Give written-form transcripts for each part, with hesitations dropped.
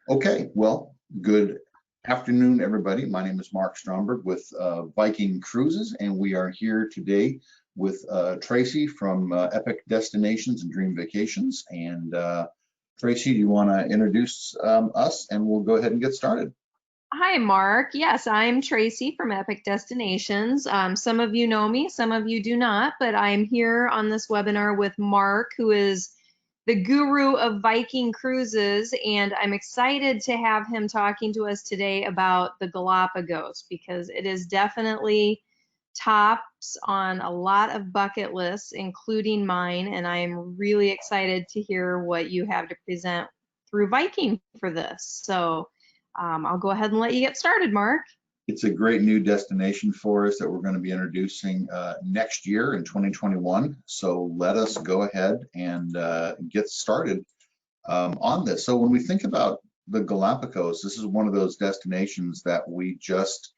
Okay, well, good afternoon, everybody. My name is Mark Stromberg with Viking Cruises, and we are here today with Tracy from Epic Destinations and Dream Vacations. And Tracy, do you want to introduce us, and we'll go ahead and get started. Hi, Mark. Yes, I'm Tracy from Epic Destinations. Some of you know me, some of you do not, but I'm here on this webinar with Mark, who is the guru of Viking cruises, and I'm excited to have him talking to us today about the Galapagos because it is definitely tops on a lot of bucket lists, including mine, and I'm really excited to hear what you have to present through Viking for this. So I'll go ahead and let you get started, Mark. It's a great new destination for us that we're going to be introducing next year in 2021. So let us go ahead and get started on this. So when we think about the Galapagos, this is one of those destinations that we just,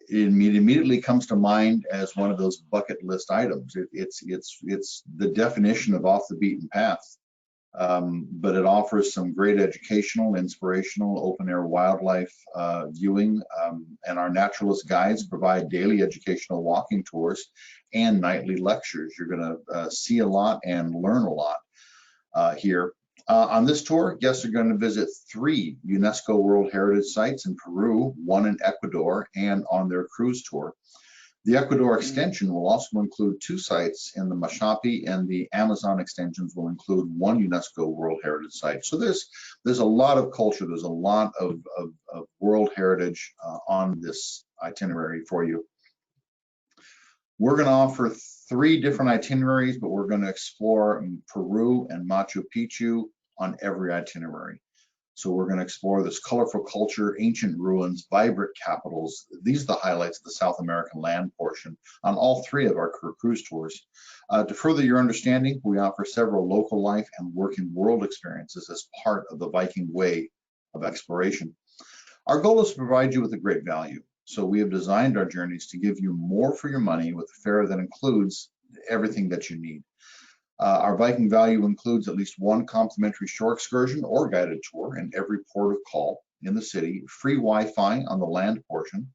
it immediately comes to mind as one of those bucket list items. It's the definition of off the beaten path. But it offers some great educational, inspirational, open-air wildlife viewing, and our naturalist guides provide daily educational walking tours and nightly lectures. You're going to see a lot and learn a lot here. On this tour, guests are going to visit 3 UNESCO World Heritage Sites in Peru, 1 in Ecuador, and on their cruise tour. The Ecuador Extension will also include 2 sites in the Machu, and the Amazon extensions will include 1 UNESCO World Heritage Site. So there's a lot of culture, there's a lot of World Heritage on this itinerary for you. We're going to offer 3 different itineraries, but we're going to explore Peru and Machu Picchu on every itinerary. So we're going to explore this colorful culture, ancient ruins, vibrant capitals. These are the highlights of the South American land portion on all 3 of our cruise tours. To further your understanding, we offer several local life and working world experiences as part of the Viking Way of exploration. Our goal is to provide you with a great value. So we have designed our journeys to give you more for your money with a fare that includes everything that you need. Our Viking value includes at least 1 complimentary shore excursion or guided tour in every port of call in the city, free Wi-Fi on the land portion,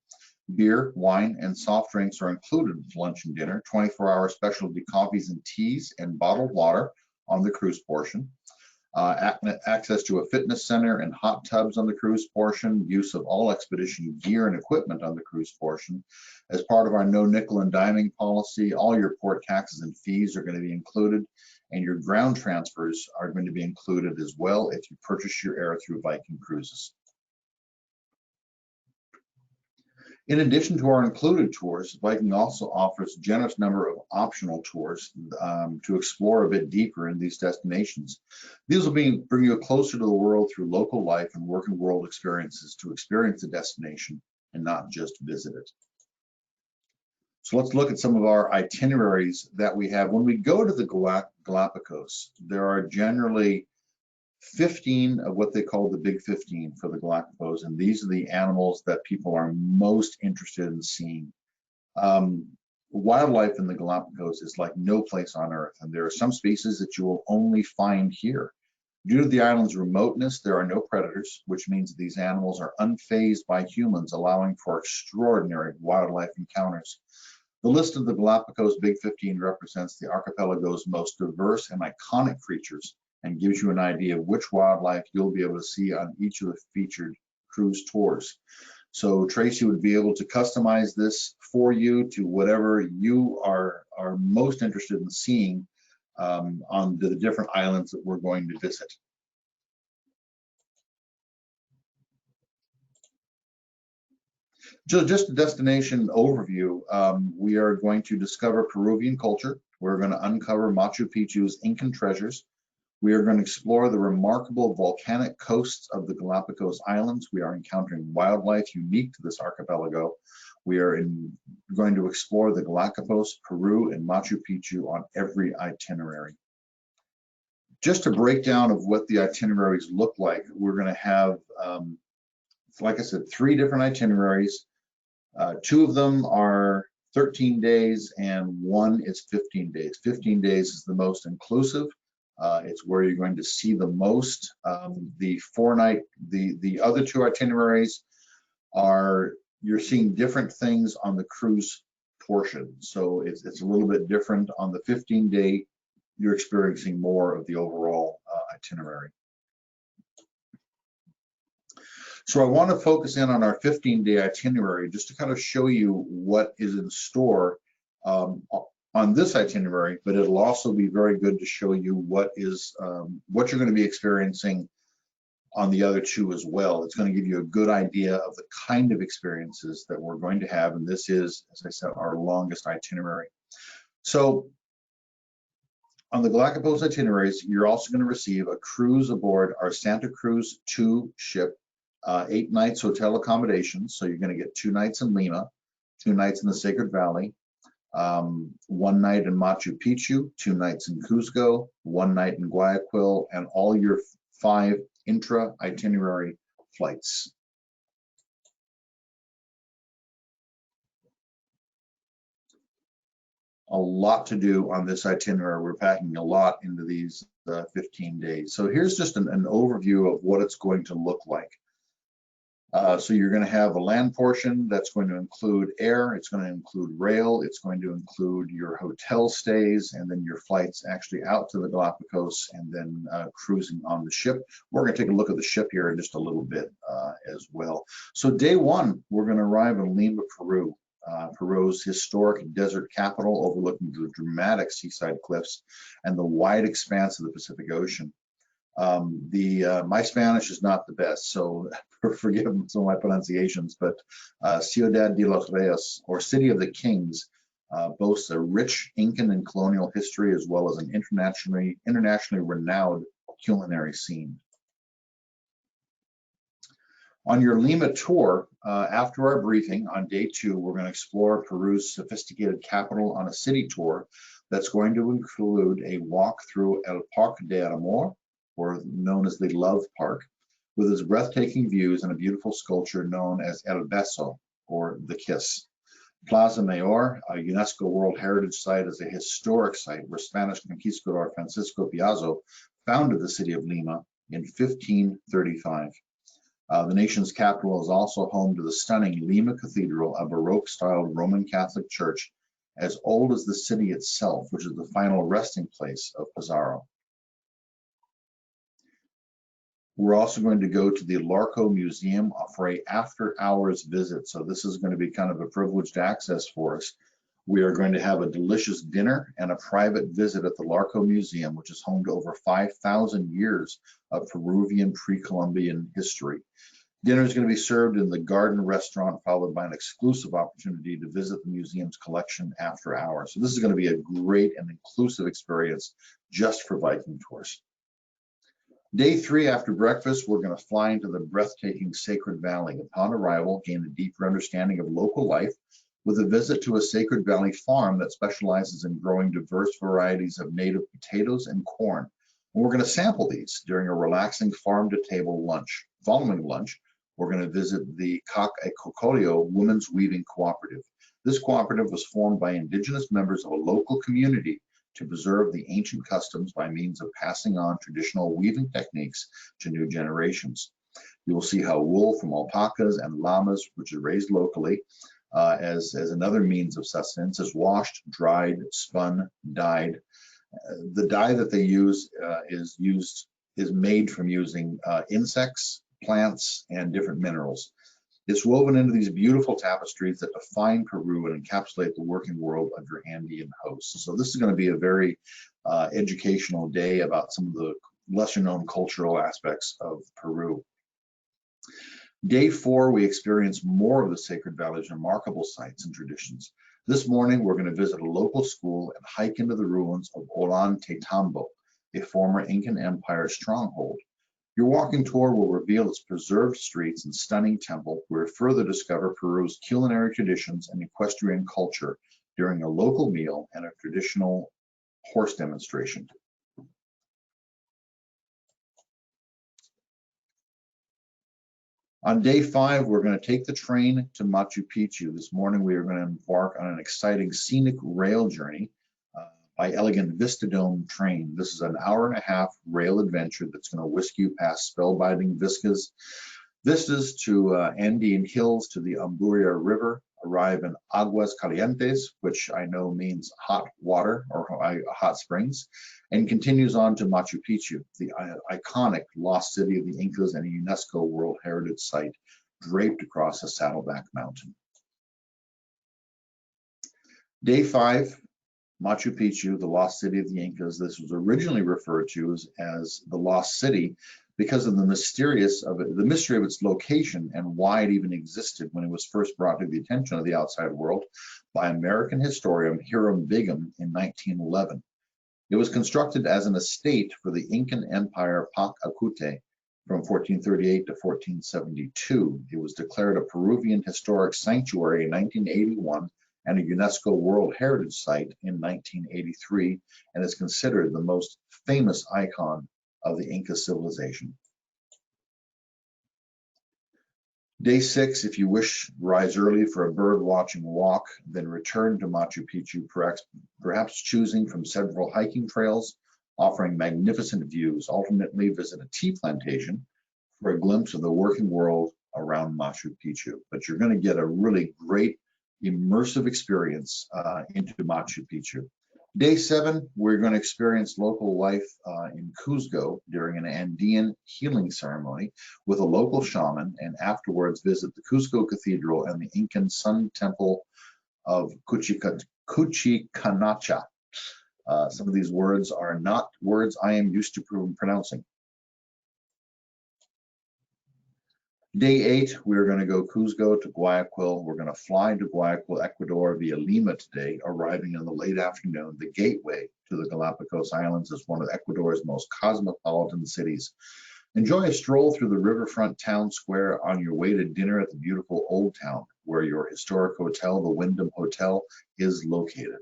beer, wine, and soft drinks are included with lunch and dinner, 24-hour specialty coffees and teas, and bottled water on the cruise portion, access to a fitness center and hot tubs on the cruise portion, use of all expedition gear and equipment on the cruise portion. As part of our no nickel and diming policy, all your port taxes and fees are going to be included, and your ground transfers are going to be included as well if you purchase your air through Viking Cruises. In addition to our included tours, Viking also offers a generous number of optional tours to explore a bit deeper in these destinations. These will bring you closer to the world through local life and working world experiences to experience the destination and not just visit it. So let's look at some of our itineraries that we have. When we go to the Galapagos, there are generally 15 of what they call the Big 15 for the Galapagos, and these are the animals that people are most interested in seeing. Wildlife in the Galapagos is like no place on Earth, and there are some species that you will only find here. Due to the island's remoteness, there are no predators, which means that these animals are unfazed by humans, allowing for extraordinary wildlife encounters. The list of the Galapagos Big 15 represents the archipelago's most diverse and iconic creatures, and gives you an idea of which wildlife you'll be able to see on each of the featured cruise tours. So Tracy would be able to customize this for you to whatever you are most interested in seeing on the different islands that we're going to visit. Just a destination overview, we are going to discover Peruvian culture. We're going to uncover Machu Picchu's Incan treasures. We are going to explore the remarkable volcanic coasts of the Galapagos Islands. We are encountering wildlife unique to this archipelago. We are going to explore the Galapagos, Peru, and Machu Picchu on every itinerary. Just a breakdown of what the itineraries look like, we're going to have, like I said, 3 different itineraries. 2 of them are 13 days and 1 is 15 days. 15 days is the most inclusive. It's where you're going to see the most. The other two itineraries are, you're seeing different things on the cruise portion. So it's a little bit different. On the 15-day, you're experiencing more of the overall itinerary. So I want to focus in on our 15-day itinerary just to kind of show you what is in store on this itinerary, but it'll also be very good to show you what you're going to be experiencing on the other two as well. It's going to give you a good idea of the kind of experiences that we're going to have, and this is, as I said, our longest itinerary. So on the Galapagos itineraries, you're also going to receive a cruise aboard our Santa Cruz 2 ship, 8 nights hotel accommodations. So you're going to get 2 nights in Lima, 2 nights in the Sacred Valley, 1 night in Machu Picchu, 2 nights in Cuzco, 1 night in Guayaquil, and all your 5 intra-itinerary flights. A lot to do on this itinerary. We're packing a lot into these 15 days. So here's just an overview of what it's going to look like. So you're going to have a land portion that's going to include air, it's going to include rail, it's going to include your hotel stays, and then your flights actually out to the Galapagos, and then cruising on the ship. We're going to take a look at the ship here in just a little bit as well. So day 1, we're going to arrive in Lima, Peru. Peru's historic desert capital overlooking the dramatic seaside cliffs and the wide expanse of the Pacific Ocean. My Spanish is not the best, so forgive some of my pronunciations, but Ciudad de los Reyes, or City of the Kings, boasts a rich Incan and colonial history, as well as an internationally renowned culinary scene. On your Lima tour, after our briefing on day 2, we're going to explore Peru's sophisticated capital on a city tour that's going to include a walk through El Parque de Amor, or known as the Love Park, with its breathtaking views and a beautiful sculpture known as El Beso, or the Kiss. Plaza Mayor, a UNESCO World Heritage Site, is a historic site where Spanish conquistador Francisco Pizarro founded the city of Lima in 1535. The nation's capital is also home to the stunning Lima Cathedral, a Baroque-styled Roman Catholic church as old as the city itself, which is the final resting place of Pizarro. We're also going to go to the Larco Museum for a after-hours visit. So this is going to be kind of a privileged access for us. We are going to have a delicious dinner and a private visit at the Larco Museum, which is home to over 5,000 years of Peruvian pre-Columbian history. Dinner is going to be served in the garden restaurant, followed by an exclusive opportunity to visit the museum's collection after hours. So this is going to be a great and inclusive experience just for Viking tours. Day 3, after breakfast, we're going to fly into the breathtaking Sacred Valley. Upon arrival, gain a deeper understanding of local life with a visit to a Sacred Valley farm that specializes in growing diverse varieties of native potatoes and corn. And we're going to sample these during a relaxing farm-to-table lunch. Following lunch, we're going to visit the Cocolio Women's Weaving Cooperative. This cooperative was formed by indigenous members of a local community to preserve the ancient customs by means of passing on traditional weaving techniques to new generations. You will see how wool from alpacas and llamas, which is raised locally as another means of sustenance, is washed, dried, spun, dyed. The dye that they use is made from using insects, plants, and different minerals. It's woven into these beautiful tapestries that define Peru and encapsulate the working world of your Andean hosts. So this is going to be a very educational day about some of the lesser known cultural aspects of Peru. Day 4, we experience more of the Sacred Valley's remarkable sites and traditions. This morning, we're going to visit a local school and hike into the ruins of Ollantaytambo, a former Incan Empire stronghold. Your walking tour will reveal its preserved streets and stunning temple, where you further discover Peru's culinary traditions and equestrian culture during a local meal and a traditional horse demonstration. On day 5, we're going to take the train to Machu Picchu. This morning, we are going to embark on an exciting scenic rail journey by elegant Vistadome train. This is an hour-and-a-half rail adventure that's going to whisk you past spellbinding vistas to Andean hills to the Amburia River, arrive in Aguas Calientes, which I know means hot water or hot springs, and continues on to Machu Picchu, the iconic lost city of the Incas and a UNESCO World Heritage Site draped across a saddleback mountain. Day 5, Machu Picchu, the lost city of the Incas. This was originally referred to as the lost city because of the mystery of its location and why it even existed when it was first brought to the attention of the outside world by American historian Hiram Bingham in 1911. It was constructed as an estate for the Incan Empire Pac Acute from 1438 to 1472. It was declared a Peruvian historic sanctuary in 1981 and a UNESCO World Heritage Site in 1983, and is considered the most famous icon of the Inca civilization. Day 6, if you wish, rise early for a bird watching walk, then return to Machu Picchu, perhaps choosing from several hiking trails offering magnificent views. Ultimately, visit a tea plantation for a glimpse of the working world around Machu Picchu. But you're going to get a really great immersive experience into Machu Picchu. Day 7, we're going to experience local life in Cuzco during an Andean healing ceremony with a local shaman, and afterwards visit the Cuzco Cathedral and the Incan Sun Temple of Cuchicanacha. Some of these words are not words I am used to pronouncing. Day 8, we're going to go Cuzco to Guayaquil. We're going to fly to Guayaquil, Ecuador via Lima today, arriving in the late afternoon. The gateway to the Galapagos Islands is one of Ecuador's most cosmopolitan cities. Enjoy a stroll through the riverfront town square on your way to dinner at the beautiful Old Town, where your historic hotel, the Wyndham Hotel, is located.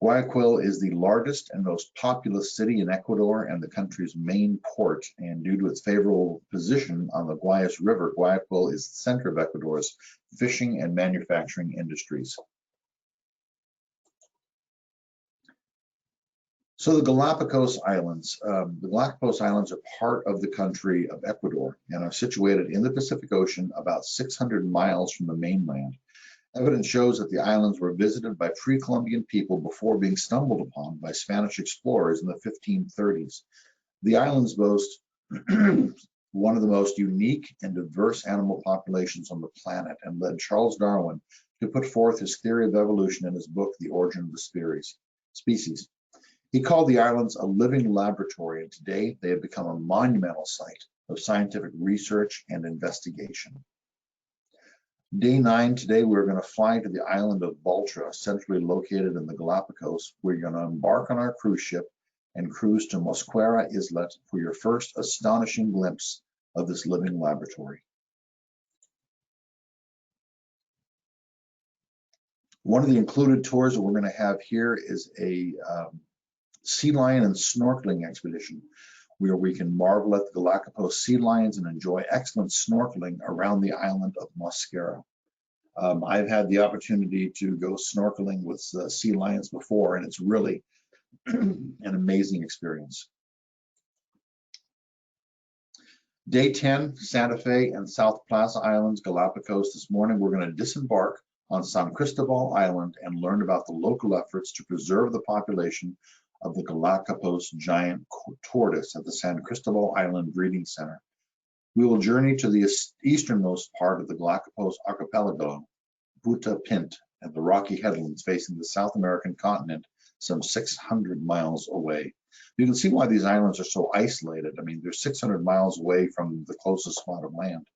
Guayaquil is the largest and most populous city in Ecuador and the country's main port, and due to its favorable position on the Guayas River, Guayaquil is the center of Ecuador's fishing and manufacturing industries. So the Galapagos Islands. The Galapagos Islands are part of the country of Ecuador and are situated in the Pacific Ocean about 600 miles from the mainland. Evidence shows that the islands were visited by pre-Columbian people before being stumbled upon by Spanish explorers in the 1530s. The islands boast one of the most unique and diverse animal populations on the planet and led Charles Darwin to put forth his theory of evolution in his book, The Origin of the Species. He called the islands a living laboratory, and today they have become a monumental site of scientific research and investigation. Day 9, today we're going to fly to the island of Baltra, centrally located in the Galapagos. We're going to embark on our cruise ship and cruise to Mosquera Islet for your first astonishing glimpse of this living laboratory. One of the included tours that we're going to have here is a sea lion and snorkeling expedition, where we can marvel at the Galapagos sea lions and enjoy excellent snorkeling around the island of Mosquera. I've had the opportunity to go snorkeling with sea lions before, and it's really an amazing experience. Day 10, Santa Fe and South Plaza Islands, Galapagos. This morning, we're going to disembark on San Cristobal Island and learn about the local efforts to preserve the population of the Galapagos giant tortoise at the San Cristobal Island Breeding Center. We will journey to the easternmost part of the Galapagos archipelago, Buta Pint, and the rocky headlands facing the South American continent, some 600 miles away. You can see why these islands are so isolated. I mean, they're 600 miles away from the closest spot of land.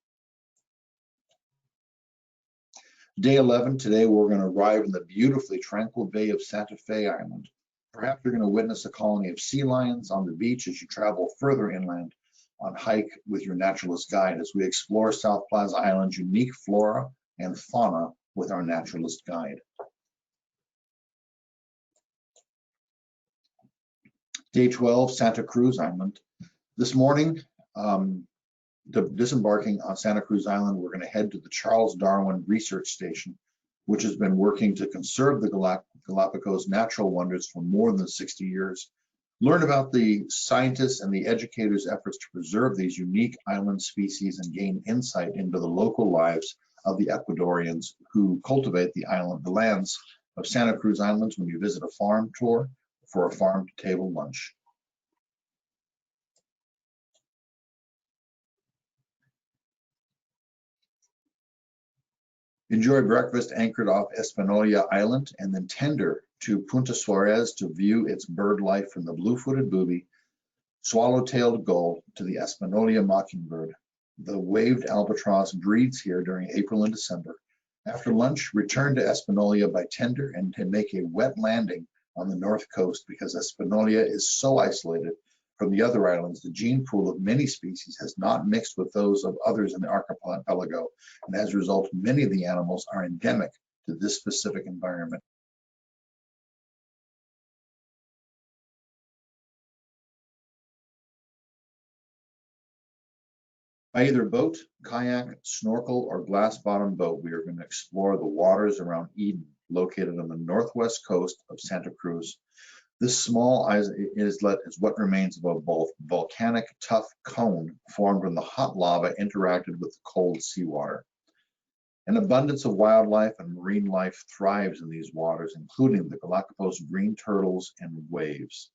Day 11, today we're going to arrive in the beautifully tranquil bay of Santa Fe Island. Perhaps you're going to witness a colony of sea lions on the beach as you travel further inland on hike with your naturalist guide as we explore South Plaza Island's unique flora and fauna with our naturalist guide. Day 12, Santa Cruz Island. This morning, disembarking on Santa Cruz Island, we're going to head to the Charles Darwin Research Station, which has been working to conserve the Galapagos natural wonders for more than 60 years. Learn about the scientists and the educators' efforts to preserve these unique island species and gain insight into the local lives of the Ecuadorians who cultivate the lands of Santa Cruz Islands when you visit a farm tour for a farm-to-table lunch. Enjoy breakfast anchored off Espanola Island and then tender to Punta Suarez to view its bird life from the blue-footed booby, swallow-tailed gull to the Espanola mockingbird. The waved albatross breeds here during April and December. After lunch, return to Espanola by tender and to make a wet landing on the north coast because Espanola is so isolated from the other islands. The gene pool of many species has not mixed with those of others in the archipelago, and as a result, many of the animals are endemic to this specific environment. By either boat, kayak, snorkel, or glass-bottom boat, we are going to explore the waters around Eden, located on the northwest coast of Santa Cruz. This small islet is what remains of a volcanic tough cone formed when the hot lava interacted with the cold seawater. An abundance of wildlife and marine life thrives in these waters, including the Galapagos green turtles and waves.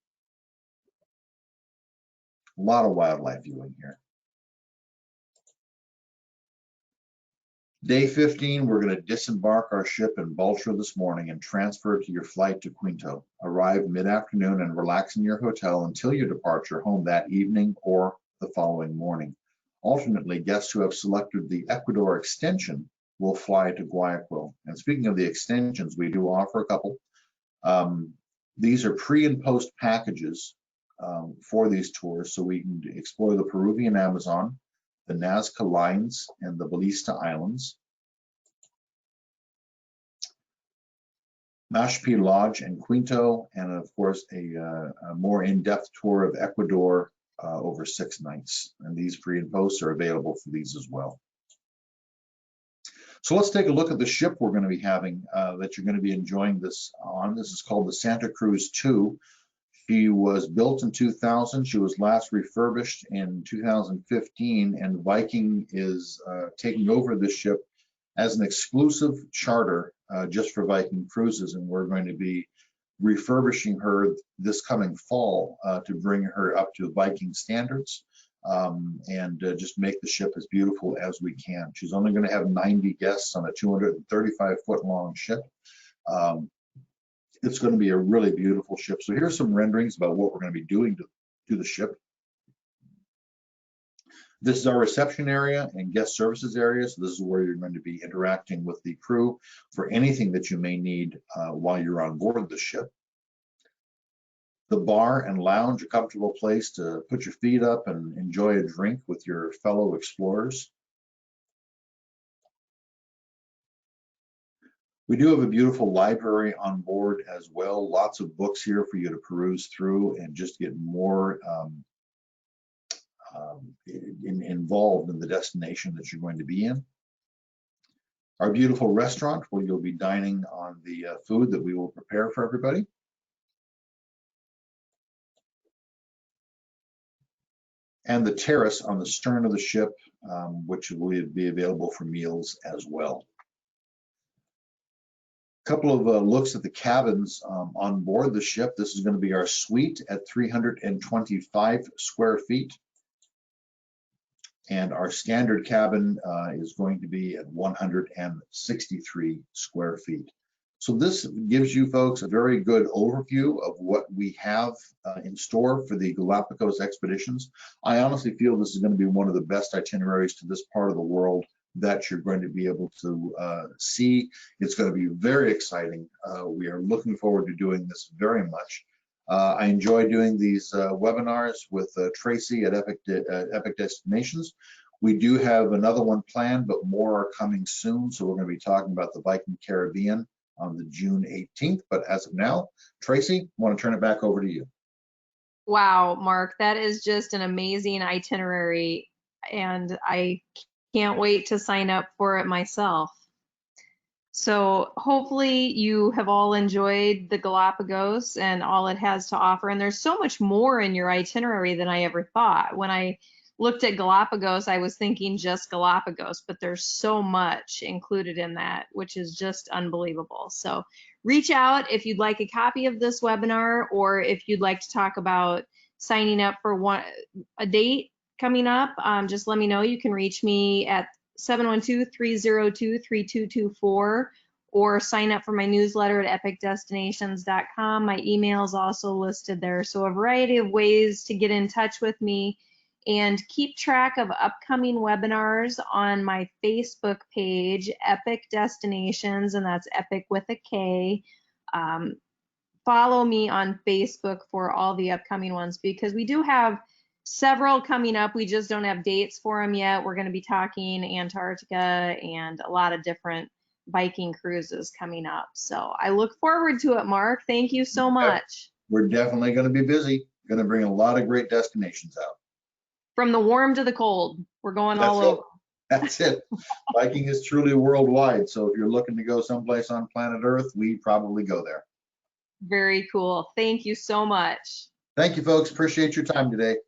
A lot of wildlife viewing here. Day 15, we're going to disembark our ship in Baltra this morning and transfer to your flight to Quito. Arrive mid-afternoon and relax in your hotel until your departure home that evening or the following morning. Alternately, guests who have selected the Ecuador Extension will fly to Guayaquil. And speaking of the extensions, we do offer a couple. These are pre and post packages for these tours, so we can explore the Peruvian Amazon, the Nazca Lines, and the Ballista Islands, Mashpi Lodge and Quito, and of course a more in-depth tour of Ecuador over 6 nights. And these pre and posts are available for these as well. So let's take a look at the ship we're going to be having that you're going to be enjoying this on. This is called the Santa Cruz II. She was built in 2000. She was last refurbished in 2015, and Viking is taking over this ship as an exclusive charter just for Viking cruises, and we're going to be refurbishing her this coming fall to bring her up to Viking standards and just make the ship as beautiful as we can. She's only going to have 90 guests on a 235-foot long ship. It's going to be a really beautiful ship. So here's some renderings about what we're going to be doing to the ship. This is our reception area and guest services area. So this is where you're going to be interacting with the crew for anything that you may need while you're on board the ship. The bar and lounge, a comfortable place to put your feet up and enjoy a drink with your fellow explorers. We do have a beautiful library on board as well. Lots of books here for you to peruse through and just get more involved in the destination that you're going to be in. Our beautiful restaurant where you'll be dining on the food that we will prepare for everybody. And the terrace on the stern of the ship, which will be available for meals as well. Couple of looks at the cabins on board the ship. This is going to be our suite at 325 square feet. And our standard cabin is going to be at 163 square feet. So this gives you folks a very good overview of what we have in store for the Galapagos expeditions. I honestly feel this is going to be one of the best itineraries to this part of the world that you're going to be able to see. It's going to be very exciting. We are looking forward to doing this very much. I enjoy doing these webinars with Tracy at Epic Destinations. We do have another one planned, but more are coming soon. So we're going to be talking about the Viking Caribbean on the June 18th. But as of now, Tracy, I want to turn it back over to you. Wow, Mark, that is just an amazing itinerary, and I can't wait to sign up for it myself. So hopefully you have all enjoyed the Galapagos and all it has to offer. And there's so much more in your itinerary than I ever thought. When I looked at Galapagos, I was thinking just Galapagos, but there's so much included in that, which is just unbelievable. So reach out if you'd like a copy of this webinar, or if you'd like to talk about signing up for a date coming up, just let me know. You can reach me at 712-302-3224, or sign up for my newsletter at epicdestinations.com. My email is also listed there. So a variety of ways to get in touch with me, and keep track of upcoming webinars on my Facebook page, Epic Destinations, and that's Epic with a K. Follow me on Facebook for all the upcoming ones, because we do have several coming up. We just don't have dates for them yet. We're going to be talking Antarctica and a lot of different Viking cruises coming up. So I look forward to it, Mark. Thank you so much. We're definitely going to be busy. Going to bring a lot of great destinations out. From the warm to the cold, we're going all over. That's it. Viking is truly worldwide. So if you're looking to go someplace on planet Earth, we probably go there. Very cool. Thank you so much. Thank you, folks. Appreciate your time today.